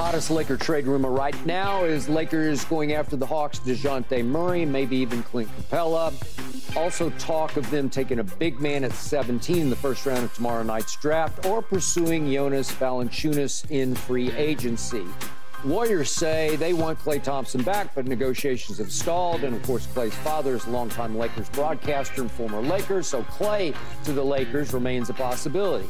hottest Laker trade rumor right now is Lakers going after the Hawks' DeJounte Murray, maybe even Clint Capela. Also talk of them taking a big man at 17 in the first round of tomorrow night's draft or pursuing Jonas Valanciunas in free agency. Warriors say they want Klay Thompson back, but negotiations have stalled. And, of course, Klay's father is a longtime Lakers broadcaster and former Laker, so Klay to the Lakers remains a possibility.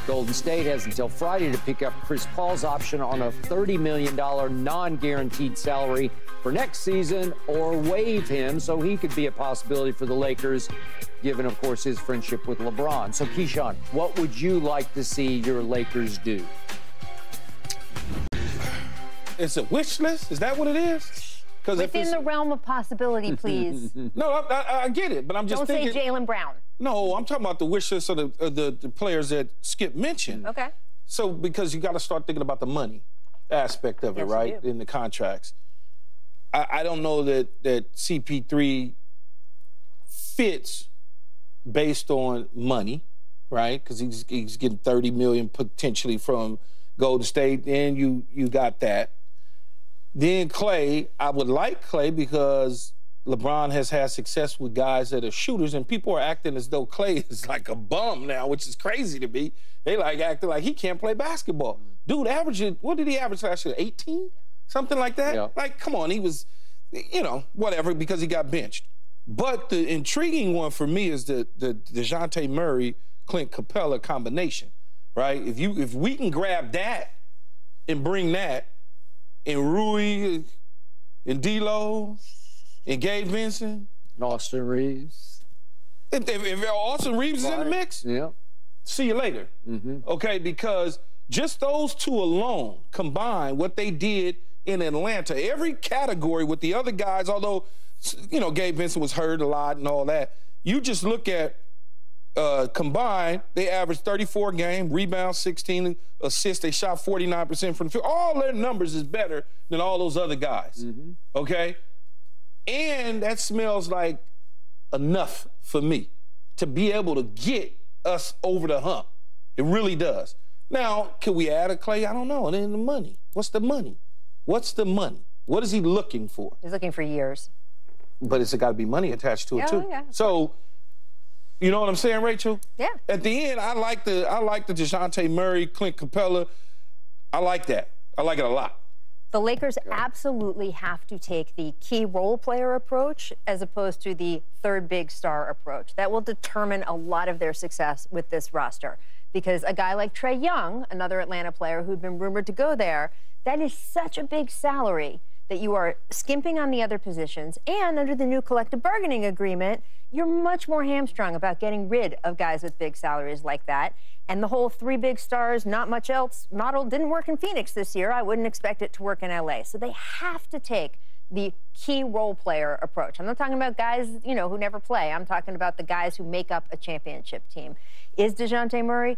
Golden State has until Friday to pick up Chris Paul's option on a $30 million non-guaranteed salary for next season or waive him so he could be a possibility for the Lakers, given, of course, his friendship with LeBron. So, Keyshawn, what would you like to see your Lakers do? It's a wish list? Is that what it is? Within the realm of possibility, please. No, I get it, but I'm just thinking... Don't say Jaylen Brown. No, I'm talking about the wish list of the players that Skip mentioned. Okay. So, because you got to start thinking about the money aspect of it, right, in the contracts. I don't know that CP3 fits based on money, right? Because he's getting $30 million potentially from Golden State, and you got that. Then Klay, I would like Klay because LeBron has had success with guys that are shooters, and people are acting as though Klay is like a bum now, which is crazy to me. They like acting like he can't play basketball. Dude, what did he average last year? 18? Something like that? Yeah. Like, come on, he was, you know, whatever, because he got benched. But the intriguing one for me is the DeJounte Murray, Clint Capela combination, right? If we can grab that and bring that, and Rui, and D'Lo, and Gabe Vincent. And Austin Reeves. If Austin Reeves is in the mix, see you later. Okay, because just those two alone combined what they did in Atlanta, every category with the other guys, although, you know, Gabe Vincent was hurt a lot and all that, you just look at combined, they averaged 34 a game, rebounds 16, assists. They shot 49% from the field. All their numbers is better than all those other guys, okay? And that smells like enough for me to be able to get us over the hump. It really does. Now, can we add a Klay? I don't know. And then the money. What's the money? What's the money? What is he looking for? He's looking for years. But it's got to be money attached to it, too. Yeah. So, you know what I'm saying, Rachel? Yeah. At the end, I like the DeJounte Murray, Clint Capela. I like that. I like it a lot. The Lakers absolutely have to take the key role player approach as opposed to the third big star approach. That will determine a lot of their success with this roster. Because a guy like Trae Young, another Atlanta player who'd been rumored to go there, that is such a big salary that you are skimping on the other positions, and under the new collective bargaining agreement, you're much more hamstrung about getting rid of guys with big salaries like that. And the whole three big stars, not much else model didn't work in Phoenix this year. I wouldn't expect it to work in LA. So they have to take the key role player approach. I'm not talking about guys, you know, who never play. I'm talking about the guys who make up a championship team. Is DeJounte Murray,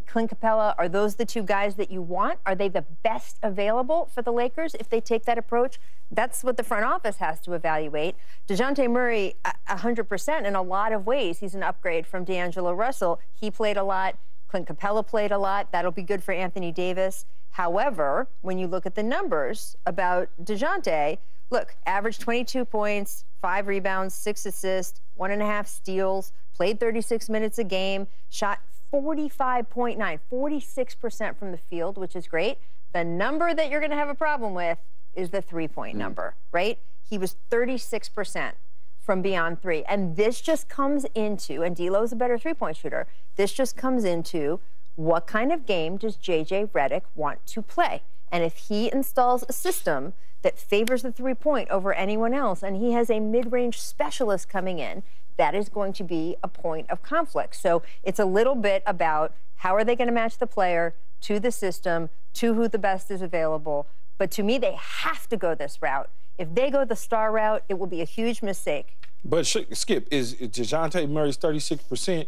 Clint Capela, are those the two guys that you want? Are they the best available for the Lakers if they take that approach? That's what the front office has to evaluate. DeJounte Murray, 100% in a lot of ways. He's an upgrade from D'Angelo Russell. He played a lot. Clint Capela played a lot. That'll be good for Anthony Davis. However, when you look at the numbers about DeJounte, look, averaged 22 points, 5 rebounds, 6 assists, 1.5 steals, played 36 minutes a game, shot 45.9, 46% from the field, which is great. The number that you're going to have a problem with is the three-point number, right? He was 36% from beyond three. And this just comes into, and D'Lo's a better three-point shooter, this just comes into what kind of game does J.J. Redick want to play? And if he installs a system that favors the three-point over anyone else, and he has a mid-range specialist coming in, that is going to be a point of conflict. So it's a little bit about how are they going to match the player to the system, to who the best is available. But to me, they have to go this route. If they go the star route, it will be a huge mistake. But Skip, is DeJounte Murray's 36%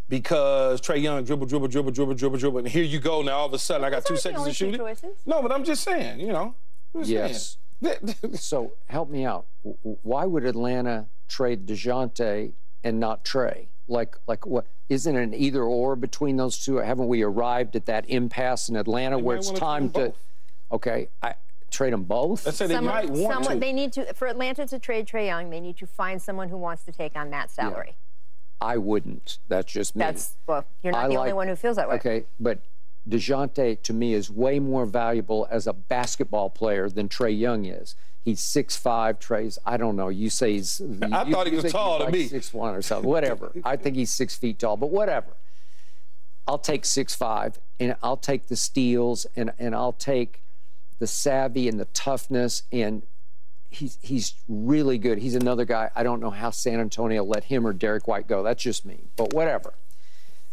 because Trae Young dribble, and here you go now all of a sudden I got 2 seconds to shoot it? No, but I'm just saying, you know. Yes. So help me out. Why would Atlanta trade DeJounte and not Trae? Like what? Isn't it an either or between those two? Haven't we arrived at that impasse in Atlanta where it's time to? Okay, trade them both. I said they might want to. They need to, for Atlanta to trade Trae Young, they need to find someone who wants to take on that salary. Yeah. I wouldn't. That's just me. Well, you're not the only one who feels that way. Okay, but DeJounte, to me, is way more valuable as a basketball player than Trae Young is. He's 6'5", Trae's, I don't know, you say he's... I thought he was tall to me. 6'1" or something, whatever. I think he's 6 feet tall, but whatever. I'll take 6'5", and I'll take the steals, and I'll take the savvy and the toughness, and he's really good. He's another guy. I don't know how San Antonio let him or Derek White go. That's just me, but whatever.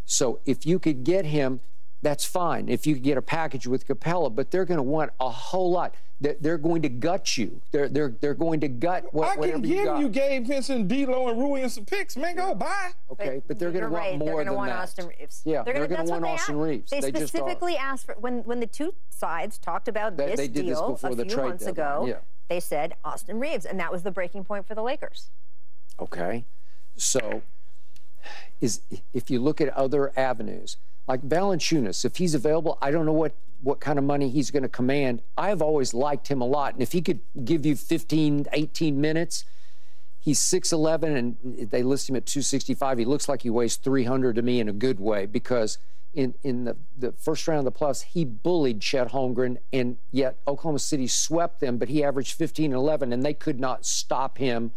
So if you could get him, that's fine. If you could get a package with Capela, but they're going to want a whole lot. They're going to gut you. They're going to gut whatever you got. I can give you Gabe Vincent, D'Lo, and Rui and some picks. Man, go bye. Okay, but they're going to want more than that. They're going to want Austin Reeves. Yeah, they're going to want Austin Reeves. They specifically asked for, when the two sides talked about this deal a few months ago, they said Austin Reeves, and that was the breaking point for the Lakers. Okay, so if you look at other avenues, like Valanciunas, if he's available, I don't know what kind of money he's going to command. I've always liked him a lot, and if he could give you 15, 18 minutes, he's 6'11", and they list him at 265. He looks like he weighs 300 to me in a good way, because in the first round of the playoffs, he bullied Chet Holmgren, and yet Oklahoma City swept them, but he averaged 15 and 11, and they could not stop him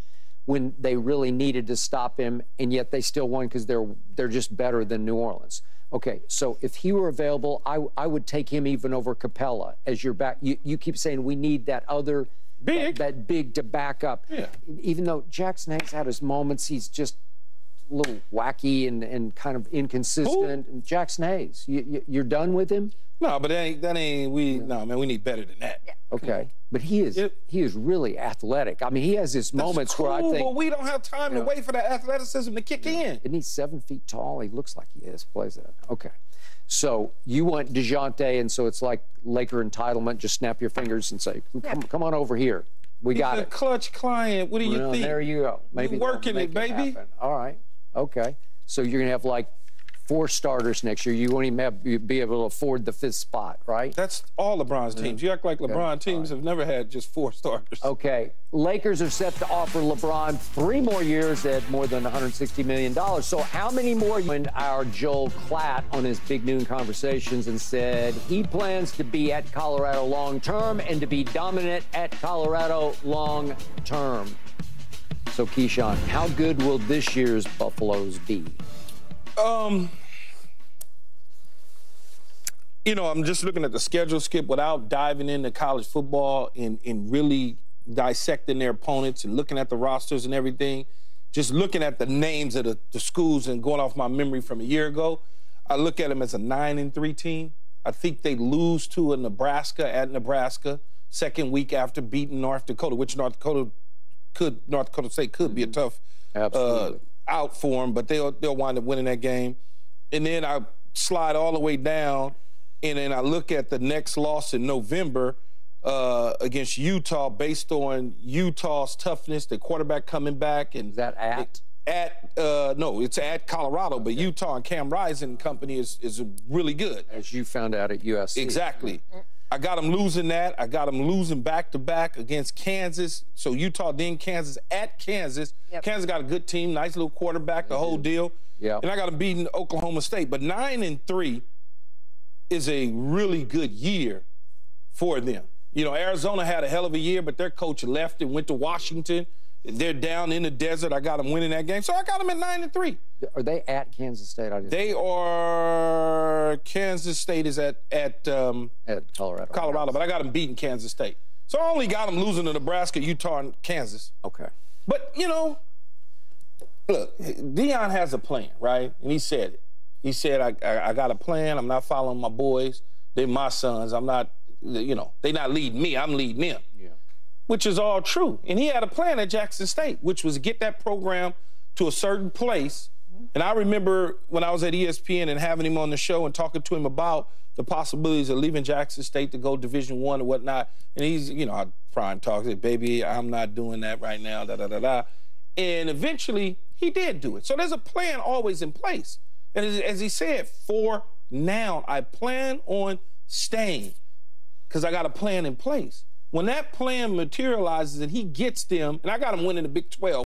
when they really needed to stop him, and yet they still won because they're just better than New Orleans. Okay, so if he were available, I would take him even over Capela as your back. You keep saying we need that other that big to back up. Yeah. Even though Jackson Hayes had his moments, he's just a little wacky and kind of inconsistent. And Jackson Hayes, you're done with him? No, but that ain't we. No, man, we need better than that. Yeah. Okay, but he is really athletic. I mean, he has his moments where I think. But we don't have time to wait for that athleticism to kick in. Isn't he 7 feet tall? He looks like he is. Plays that. Okay, so you want DeJounte, and so it's like Laker entitlement. Just snap your fingers and say, "Come on over here. We got it." He's a clutch client. What do you think? There you go. Maybe working it, baby. All right. Okay. So you're gonna have like 4 starters next year. You won't even be able to afford the 5th spot, right? That's all LeBron's teams. You act like LeBron teams have never had just 4 starters. Okay. Lakers are set to offer LeBron 3 more years at more than $160 million. So how many more? When our Joel Klatt on his Big Noon Conversations and said he plans to be at Colorado long term and to be dominant at Colorado long term. So Keyshawn, how good will this year's Buffaloes be? You know, I'm just looking at the schedule, Skip, without diving into college football and really dissecting their opponents and looking at the rosters and everything. Just looking at the names of the schools and going off my memory from a year ago, I look at them as a 9-3 team. I think they lose to Nebraska at Nebraska, second week after beating North Dakota, which North Dakota State could be a tough out for them, but they'll wind up winning that game. And then I slide all the way down, and then I look at the next loss in November against Utah, based on Utah's toughness, the quarterback coming back. And is that no, it's at Colorado, but Utah and Cam Rising and company is really good. As you found out at USC. Exactly. I got them losing that. I got them losing back-to-back against Kansas. So Utah, then Kansas, at Kansas. Kansas got a good team, nice little quarterback, the whole deal. And I got them beating Oklahoma State. But 9-3 is a really good year for them. You know, Arizona had a hell of a year, but their coach left and went to Washington. They're down in the desert. I got them winning that game. So I got them at 9-3. Are they at Kansas State? They are. Kansas State is at Colorado, but I got them beating Kansas State. So I only got them losing to Nebraska, Utah, and Kansas. Okay. But, you know, look, Deion has a plan, right? And he said it. He said, I got a plan. I'm not following my boys. They're my sons. I'm not, you know, they're not leading me. I'm leading them. Yeah. Which is all true. And he had a plan at Jackson State, which was get that program to a certain place. And I remember when I was at ESPN and having him on the show and talking to him about the possibilities of leaving Jackson State to go Division I or whatnot. And he's, you know, I prime talk, said, baby, I'm not doing that right now, da-da-da-da. And eventually, he did do it. So there's a plan always in place. And as he said, for now, I plan on staying. because I got a plan in place. When that plan materializes and he gets them, and I got him winning the Big 12,